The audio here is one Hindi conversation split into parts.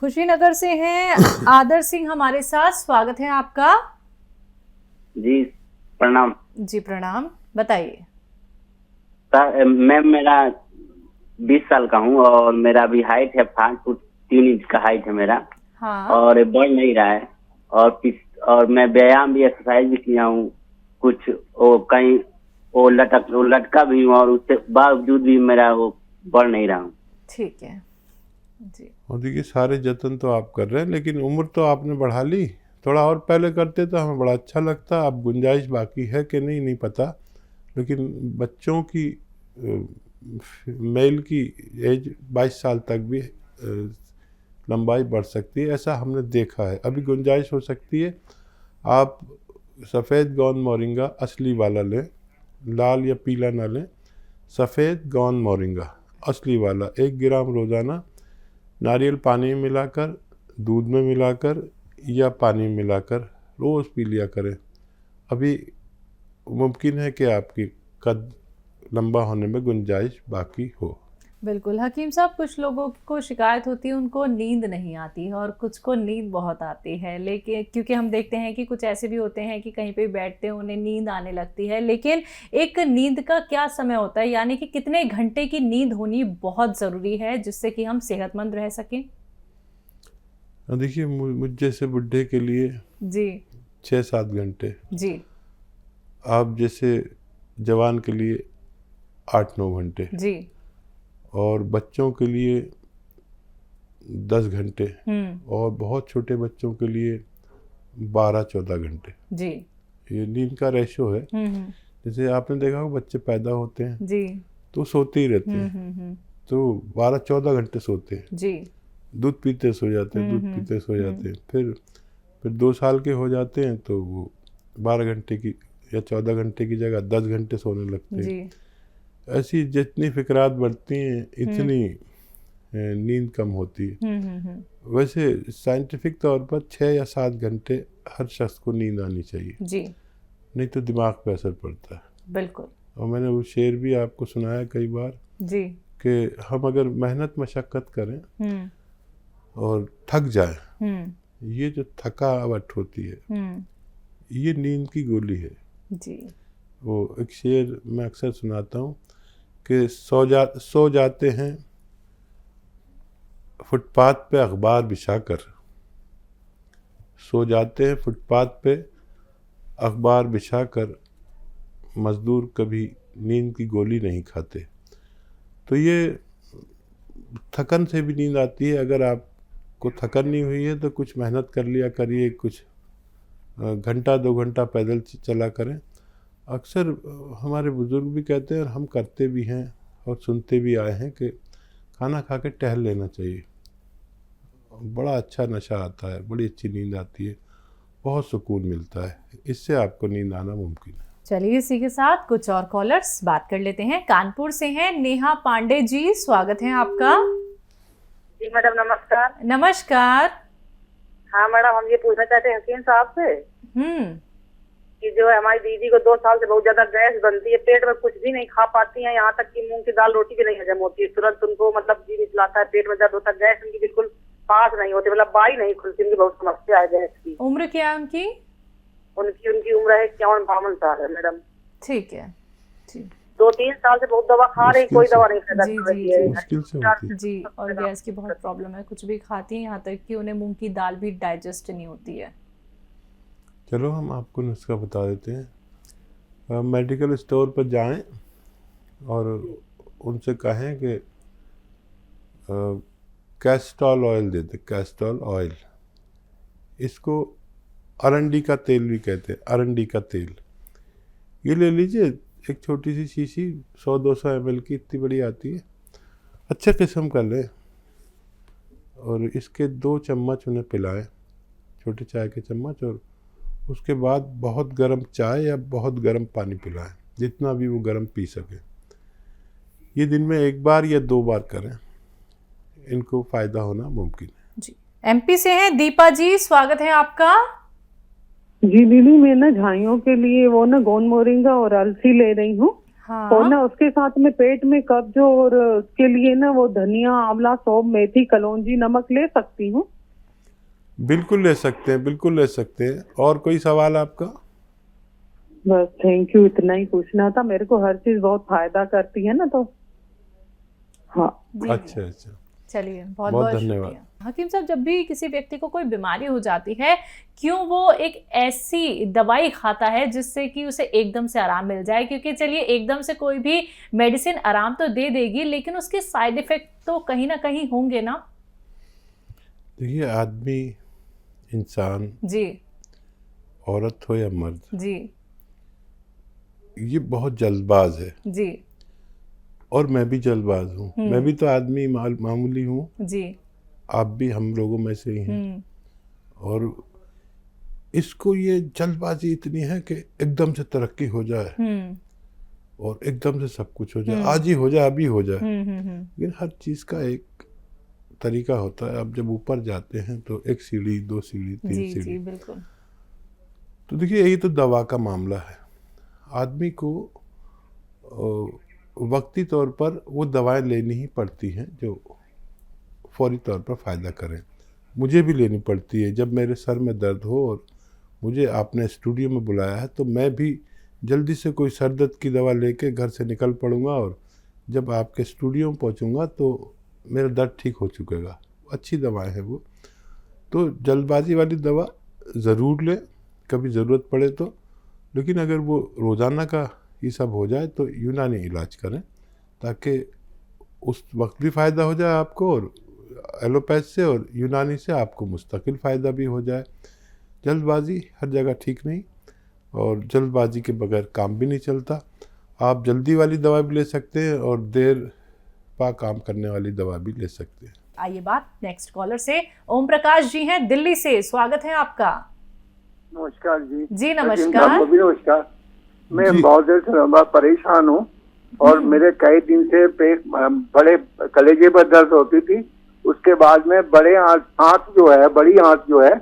खुशीनगर से हैं आदर सिंह हमारे साथ, स्वागत है आपका। जी प्रणाम। जी प्रणाम, बताइए। मैम मेरा 20 साल का हूँ और मेरा भी हाइट है 5 फुट 3 इंच का हाइट है मेरा। हाँ। और बढ़ नहीं रहा है और मैं व्यायाम भी एक्सरसाइज भी किया हूँ कुछ, वो कहीं वो लटका भी हूँ और उसके बावजूद भी मेरा वो बढ़ नहीं रहा हूँ। ठीक है जी। और देखिए सारे जतन तो आप कर रहे हैं, लेकिन उम्र तो आपने बढ़ा ली। थोड़ा और पहले करते तो हमें बड़ा अच्छा लगता। अब गुंजाइश बाकी है कि नहीं पता, लेकिन बच्चों की मेल की एज 22 साल तक भी लंबाई बढ़ सकती है, ऐसा हमने देखा है। अभी गुंजाइश हो सकती है। आप सफ़ेद गौन मोरिंगा असली वाला लें, लाल या पीला ना लें। सफ़ेद गौन मोरिंगा असली वाला 1 ग्राम रोज़ाना नारियल पानी में मिलाकर, दूध में मिलाकर या पानी में मिलाकर रोज़ पी लिया करें। अभी मुमकिन है कि आपकी कद लंबा होने में गुंजाइश बाकी हो। बिल्कुल हकीम साहब, कुछ लोगों को शिकायत होती है उनको नींद नहीं आती और कुछ को नींद बहुत आती है, लेकिन क्योंकि हम देखते हैं कि कुछ ऐसे भी होते हैं कि कहीं पे बैठते हैं उन्हें नींद आने लगती है, लेकिन एक नींद का क्या समय होता है, यानी कि कितने घंटे की नींद होनी बहुत ज़रूरी है जिससे कि हम सेहतमंद रह सकें? देखिए मुझ जैसे बुढ़े के लिए जी 6-7 घंटे, जी। आप जैसे जवान के लिए 8-9 घंटे जी। और बच्चों के लिए 10 घंटे और बहुत छोटे बच्चों के लिए 12-14 घंटे। जी। ये नींद का रेशो है। जैसे आपने देखा हो बच्चे पैदा होते हैं जी तो सोते ही रहते हैं, तो 12-14 घंटे सोते हैं। जी। दूध पीते सो जाते हैं, दूध पीते सो जाते हैं। फिर 2 साल के हो जाते हैं तो वो 12 घंटे की या 14 घंटे की जगह 10 घंटे सोने लगते हैं। जी। ऐसी जितनी फिक्रात बढ़ती हैं इतनी नींद कम होती है। वैसे साइंटिफिक तौर पर 6 या 7 घंटे हर शख्स को नींद आनी चाहिए जी। नहीं तो दिमाग पे असर पड़ता है। बिल्कुल। और मैंने वो शेर भी आपको सुनाया कई बार जी। कि हम अगर मेहनत मशक्क़त करें और थक जाए, ये जो थकावट होती है ये नींद की गोली है जी। वो एक शेर मैं अक्सर सुनाता हूँ कि सो जाते हैं फुटपाथ पे अखबार बिछाकर, सो जाते हैं फुटपाथ पे अखबार बिछाकर, मज़दूर कभी नींद की गोली नहीं खाते। तो ये थकन से भी नींद आती है। अगर आपको थकन नहीं हुई है तो कुछ मेहनत कर लिया करिए, कुछ घंटा 2 घंटा पैदल चला करें। अक्सर हमारे बुज़ुर्ग भी कहते हैं और हम करते भी हैं और सुनते भी आए हैं कि खाना खा के टहल लेना चाहिए। बड़ा अच्छा नशा आता है, बड़ी अच्छी नींद आती है, बहुत सुकून मिलता है। इससे आपको नींद आना मुमकिन है। चलिए इसी के साथ कुछ और कॉलर्स बात कर लेते हैं। कानपुर से हैं नेहा पांडे जी, स्वागत है आपका। जी मैडम नमस्कार। नमस्कार। हाँ मैडम, हम ये पूछना चाहते हैं हकीम साहब से कि जो है हमारी दीदी को 2 साल से बहुत ज्यादा गैस बनती है, पेट में कुछ भी नहीं खा पाती है, यहाँ तक कि मूंग की दाल रोटी भी नहीं हजम होती है। तुरंत उनको मतलब जी मिचलाता है, पेट में दर्द होता है, गैस उनकी बिल्कुल पास नहीं होती, मतलब बाई नहीं खुलती, उनकी बहुत समस्या है गैस की। उम्र क्या है उनकी? उनकी उम्र है 51-52 साल है मैडम। ठीक है जी। 2-3 साल से बहुत दवा खा रही, कोई दवा नहीं फायदा कर रही है जी। और गैस की बहुत प्रॉब्लम है, कुछ भी खाती है यहाँ तक कि उन्हें मूंग की दाल भी डाइजेस्ट नहीं होती है। चलो हम आपको नुस्खा बता देते हैं। मेडिकल स्टोर पर जाएं और उनसे कहें कि कैस्टोल ऑयल देते, कैस्टोल ऑयल। इसको अरंडी का तेल भी कहते हैं, अरंडी का तेल। ये ले लीजिए, एक छोटी सी शीशी 100-200 ml की, इतनी बड़ी आती है, अच्छे किस्म का लें और इसके 2 चम्मच उन्हें पिलाएं, छोटे चाय के चम्मच। और उसके बाद बहुत गर्म चाय या बहुत गर्म पानी पिलाएं, जितना भी वो गर्म पी सके। ये दिन में 1 बार या 2 बार करें, इनको फ़ायदा होना मुमकिन है। जी। एमपी से हैं दीपा जी, स्वागत है आपका। जी दीदी, मैं ना झाइयों के लिए वो ना गोंद मोरिंगा और अलसी ले रही हूँ। हाँ। और ना उसके साथ में पेट में कब्ज हो और उसके लिए ना वो धनिया, आंवला, सौंफ, मेथी, कलौंजी, नमक ले सकती हूँ? बिल्कुल ले सकते हैं, बिल्कुल ले सकते हैं। और कोई सवाल आपका? बस थैंक यू, इतना ही पूछना था। मेरे को हर चीज बहुत फायदा करती है ना, तो हाँ। अच्छा अच्छा, चलिए, बहुत बहुत बहुत धन्यवाद। शुक्रिया। हकीम साहब, जब भी किसी व्यक्ति को कोई बीमारी हो जाती है, क्यों वो एक ऐसी दवाई खाता है जिससे कि उसे एकदम से आराम मिल जाए? क्योंकि चलिए, एकदम से कोई भी मेडिसिन आराम तो दे देगी, लेकिन उसके साइड इफेक्ट तो कहीं ना कहीं होंगे ना। देखिए, आदमी, इंसान, जी औरत हो या मर्द, जी ये बहुत जल्दबाज है। जी और मैं भी जल्दबाज हूँ। मैं भी तो आदमी मामूली हूँ, जी। आप भी हम लोगों में से ही हैं। और इसको ये जल्दबाजी इतनी है कि एकदम से तरक्की हो जाए और एकदम से सब कुछ हो जाए, आज ही हो जाए, अभी हो जाए। लेकिन हर चीज़ का एक तरीका होता है। अब जब ऊपर जाते हैं तो एक सीढ़ी, 2 सीढ़ी, 3 सीढ़ी। जी बिल्कुल। तो देखिए, यही तो दवा का मामला है। आदमी को वक्ती तौर पर वो दवाएं लेनी ही पड़ती हैं जो फौरी तौर पर फ़ायदा करें। मुझे भी लेनी पड़ती है। जब मेरे सर में दर्द हो और मुझे आपने स्टूडियो में बुलाया है, तो मैं भी जल्दी से कोई सर दर्द की दवा लेके घर से निकल पड़ूंगा, और जब आपके स्टूडियो में पहुंचूंगा तो मेरा दर्द ठीक हो चुकेगा। अच्छी दवाएं हैं वो। तो जल्दबाजी वाली दवा ज़रूर लें, कभी ज़रूरत पड़े तो। लेकिन अगर वो रोज़ाना का ये सब हो जाए तो यूनानी इलाज करें, ताकि उस वक्त भी फ़ायदा हो जाए आपको, और एलोपैथ से और यूनानी से आपको मुस्तकिल फ़ायदा भी हो जाए। जल्दबाजी हर जगह ठीक नहीं, और जल्दबाजी के बगैर काम भी नहीं चलता। आप जल्दी वाली दवा भी ले सकते हैं और देर पा काम करने वाली दवा भी ले सकते हैं। आइए बात नेक्स्ट कॉलर से। ओम प्रकाश जी हैं दिल्ली से, स्वागत है आपका। नमस्कार जी। जी नमस्कार। नमस्कार। मैं बहुत देर से परेशान हूँ और मेरे कई दिन से पेट बड़े कलेजे पर दर्द होती थी। उसके बाद में बड़े आंत जो है, बड़ी आंत जो है,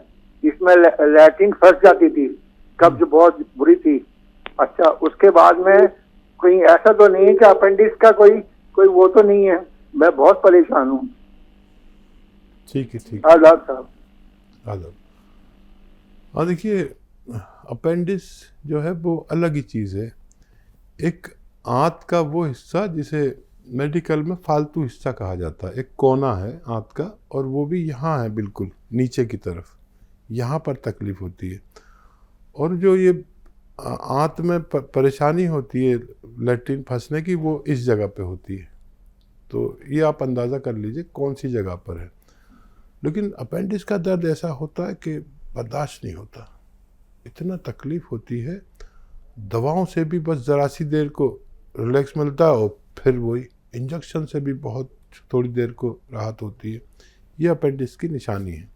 इसमें लैट्रिन फंस जाती थी, कब्ज बहुत बुरी थी। अच्छा, उसके बाद में कोई ऐसा तो नहीं है कि अपेंडिक्स का कोई वो तो नहीं है? मैं बहुत परेशान हूँ। ठीक है, ठीक। आदाब साहब। आदाब। हाँ, देखिए, अपेंडिक्स जो है वो अलग ही चीज़ है। एक आंत का वो हिस्सा जिसे मेडिकल में फालतू हिस्सा कहा जाता है, एक कोना है आंत का, और वो भी यहाँ है बिल्कुल नीचे की तरफ, यहाँ पर तकलीफ़ होती है। और जो ये आंत में परेशानी होती है लैट्रिन फंसने की, वो इस जगह पे होती है। तो ये आप अंदाज़ा कर लीजिए कौन सी जगह पर है। लेकिन अपेंडिक्स का दर्द ऐसा होता है कि बर्दाश्त नहीं होता, इतना तकलीफ़ होती है। दवाओं से भी बस ज़रा सी देर को रिलैक्स मिलता है, और फिर वही इंजेक्शन से भी बहुत थोड़ी देर को राहत होती है। ये अपेंडिक्स की निशानी है।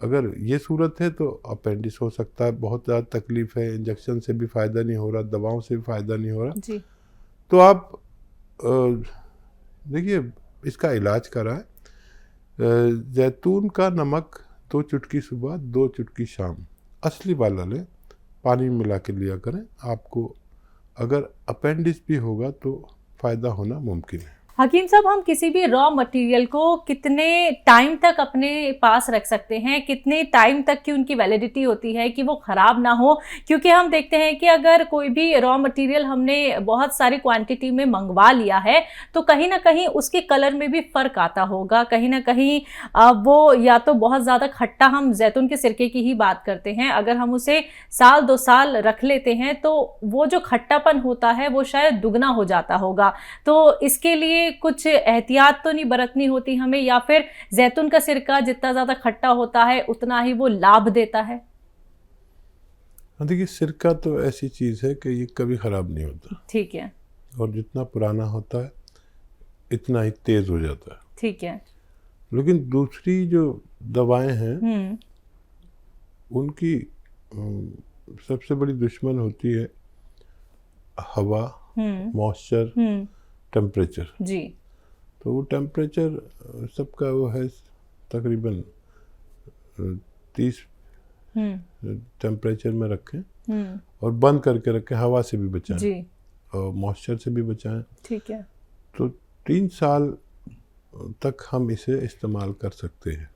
अगर ये सूरत है तो अपेंडिक्स हो सकता है। बहुत ज़्यादा तकलीफ़ है, इंजेक्शन से भी फ़ायदा नहीं हो रहा, दवाओं से भी फ़ायदा नहीं हो रहा जी। तो आप देखिए, इसका इलाज कराएं। जैतून का नमक 2 चुटकी सुबह, 2 चुटकी शाम, असली वाला लें, पानी में मिला के लिया करें। आपको अगर अपेंडिक्स भी होगा तो फ़ायदा होना मुमकिन है। हकीम साहब, हम किसी भी रॉ मटेरियल को कितने टाइम तक अपने पास रख सकते हैं? कितने टाइम तक की उनकी वैलिडिटी होती है कि वो ख़राब ना हो? क्योंकि हम देखते हैं कि अगर कोई भी रॉ मटेरियल हमने बहुत सारी क्वांटिटी में मंगवा लिया है तो कहीं ना कहीं उसके कलर में भी फ़र्क आता होगा। कहीं ना कहीं वो या तो बहुत ज़्यादा खट्टा, हम जैतून के सिरके की ही बात करते हैं, अगर हम उसे 1-2 साल रख लेते हैं तो वो जो खट्टापन होता है वो शायद दुगना हो जाता होगा। तो इसके लिए कुछ एहतियात तो नहीं बरतनी होती हमें, या फिर जैतून का सिरका जितना ज़्यादा खट्टा होता है उतना ही वो लाभ देता है? देखिए, सिरका तो ऐसी चीज़ है कि ये कभी ख़राब नहीं होता। ठीक है। और जितना पुराना होता है इतना ही तेज़ हो जाता है। ठीक है। लेकिन दूसरी जो दवाएं हैं उनकी सबसे बड़ी दुश्मन होती है हवा, मॉइस्चर, टेम्परेचर। जी। तो वो टेम्परेचर सबका वो है तकरीबन 30 टेम्परेचर में रखें और बंद करके रखें, हवा से भी बचाएं। जी। मॉइस्चर से भी बचाएं। ठीक है। तो 3 साल तक हम इसे इस्तेमाल कर सकते हैं।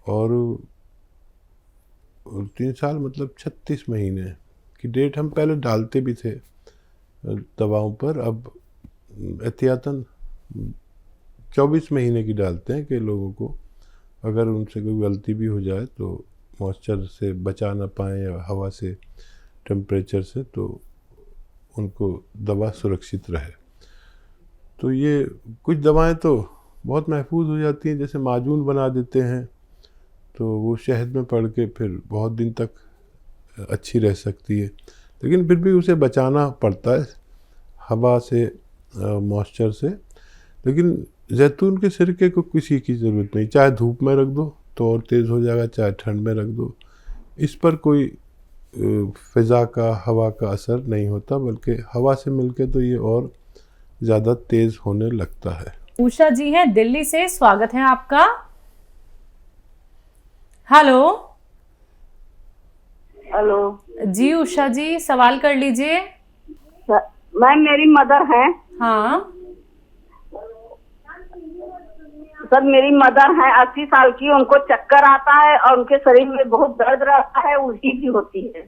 और 3 साल मतलब 36 महीने की डेट हम पहले डालते भी थे दवाओं पर, अब एहतियातन 24 महीने की डालते हैं कि लोगों को अगर उनसे कोई गलती भी हो जाए तो मॉइस्चर से बचा ना पाएँ या हवा से, टेम्परेचर से, तो उनको दवा सुरक्षित रहे। तो ये कुछ दवाएं तो बहुत महफूज हो जाती हैं, जैसे माजून बना देते हैं तो वो शहद में पड़ के फिर बहुत दिन तक अच्छी रह सकती है, लेकिन फिर भी उसे बचाना पड़ता है हवा से, मॉइस्चर से। लेकिन जैतून के सिरके को किसी की ज़रूरत नहीं, चाहे धूप में रख दो तो और तेज़ हो जाएगा, चाहे ठंड में रख दो, इस पर कोई फ़िज़ा का, हवा का असर नहीं होता, बल्कि हवा से मिलके तो ये और ज़्यादा तेज़ होने लगता है। उषा जी हैं दिल्ली से, स्वागत है आपका। हेलो। हेलो जी उषा जी, सवाल कर लीजिए। मैम, मेरी मदर है। हाँ सर, मेरी मदर है 80 साल की, उनको चक्कर आता है और उनके शरीर में बहुत दर्द रहता है, उल्टी भी होती है।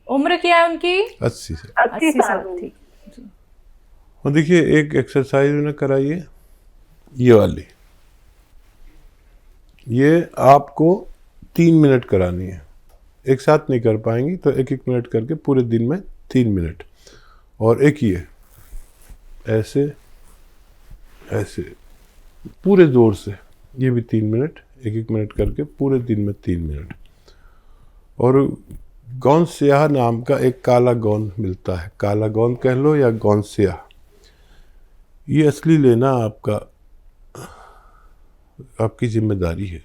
उम्र क्या है उनकी? 80 से। 80 साल। ठीक। और देखिए, एक एक्सरसाइज उन्हें कराइए, ये वाली, ये आपको 3 मिनट करानी है। एक साथ नहीं कर पाएंगी तो 1-1 मिनट करके पूरे दिन में 3 मिनट। और एक ये ऐसे ऐसे पूरे जोर से, ये भी 3 मिनट, 1-1 मिनट करके पूरे दिन में 3 मिनट। और गौन स्याह नाम का एक काला गौन मिलता है, काला गौन कह लो या गौन स्याह, ये असली लेना आपकी जिम्मेदारी है।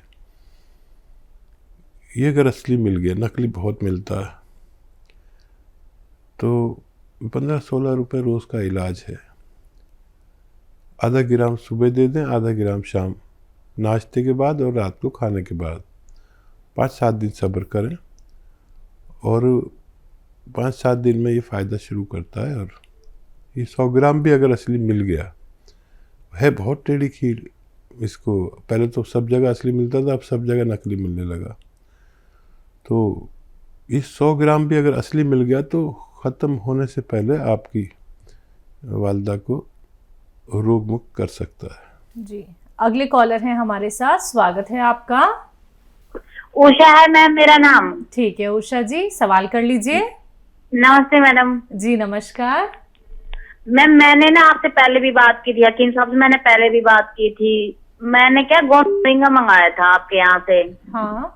ये अगर असली मिल गया, नकली बहुत मिलता है, तो 15-16 रुपये रोज़ का इलाज है। आधा ग्राम सुबह दे दें, आधा ग्राम शाम नाश्ते के बाद और रात को खाने के बाद। 5-7 दिन सब्र करें और 5-7 दिन में ये फ़ायदा शुरू करता है। और ये 100 ग्राम भी अगर असली मिल गया, है बहुत टेढ़ी खीर, इसको पहले तो सब जगह असली मिलता था, अब सब जगह नकली मिलने लगा। तो ये 100 ग्राम भी अगर असली मिल गया तो ख़त्म होने से पहले आपकी वालदा को रोग मुक्त कर सकता है। जी, अगले कॉलर हैं हमारे साथ, स्वागत है आपका। उषा है मैम मेरा नाम। ठीक है उषा जी, सवाल कर लीजिए। नमस्ते मैडम। जी नमस्कार मैम, मैंने ना आपसे पहले भी बात की थी, हकीम साहब से मैंने पहले भी बात की थी। मैंने क्या गोंद मंगाया था आपके यहाँ से। हाँ।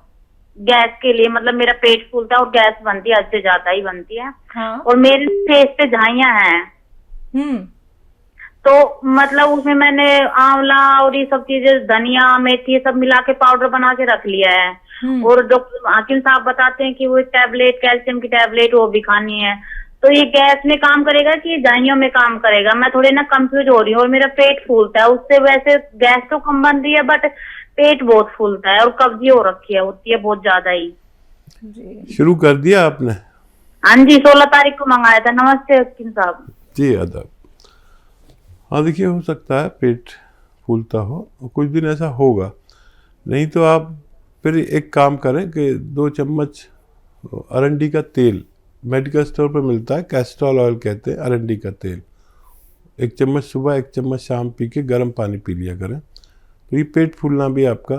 गैस के लिए, मतलब मेरा पेट फूलता है और गैस बनती है, अच्छे ज्यादा ही बनती है। हाँ। और मेरे फेस पे झाइयां हैं। तो मतलब उसमें मैंने आंवला और ये सब चीजें, धनिया, मेथी, सब मिला के पाउडर बना के रख लिया है। और डॉक्टर हकीम साहब बताते हैं कि वो टैबलेट, कैल्शियम की टैबलेट वो भी खानी है। तो ये गैस में काम करेगा कि झाइयों में काम करेगा? मैं थोड़ी ना कंफ्यूज हो रही हूँ। और मेरा पेट फूलता है उससे, वैसे गैस तो कम बन रही है बट पेट बहुत फूलता है और कब्जी हो रखी है, होती है बहुत ज्यादा ही। शुरू कर दिया आपने? हाँ जी, 16 तारीख को मंगाया था। नमस्ते हकीम साहब। जी आदाब। हाँ देखिए, हो सकता है पेट फूलता हो, कुछ दिन ऐसा होगा। नहीं तो आप फिर एक काम करें कि 2 चम्मच अरंडी का तेल, मेडिकल स्टोर पर मिलता है, कैस्ट्रॉल ऑयल कहते हैं, अरंडी का तेल, 1 चम्मच सुबह 1 चम्मच शाम पी के गर्म पानी पी लिया करें। तो ये पेट फूलना भी आपका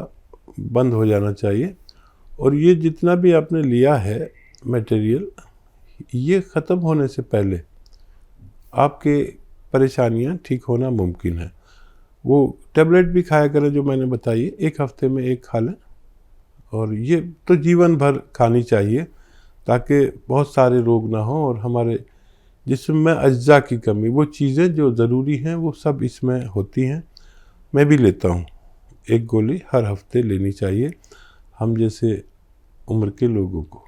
बंद हो जाना चाहिए। और ये जितना भी आपने लिया है मटेरियल, ये ख़त्म होने से पहले आपके परेशानियां ठीक होना मुमकिन है। वो टेबलेट भी खाया करें जो मैंने बताई, 1 हफ्ते में 1 खा लें। और ये तो जीवन भर खानी चाहिए ताकि बहुत सारे रोग ना हो और हमारे जिस्म में अज्जा की कमी, वो चीज़ें जो ज़रूरी हैं वो सब इसमें होती हैं। मैं भी लेता हूँ, 1 गोली हर हफ्ते लेनी चाहिए हम जैसे उम्र के लोगों को।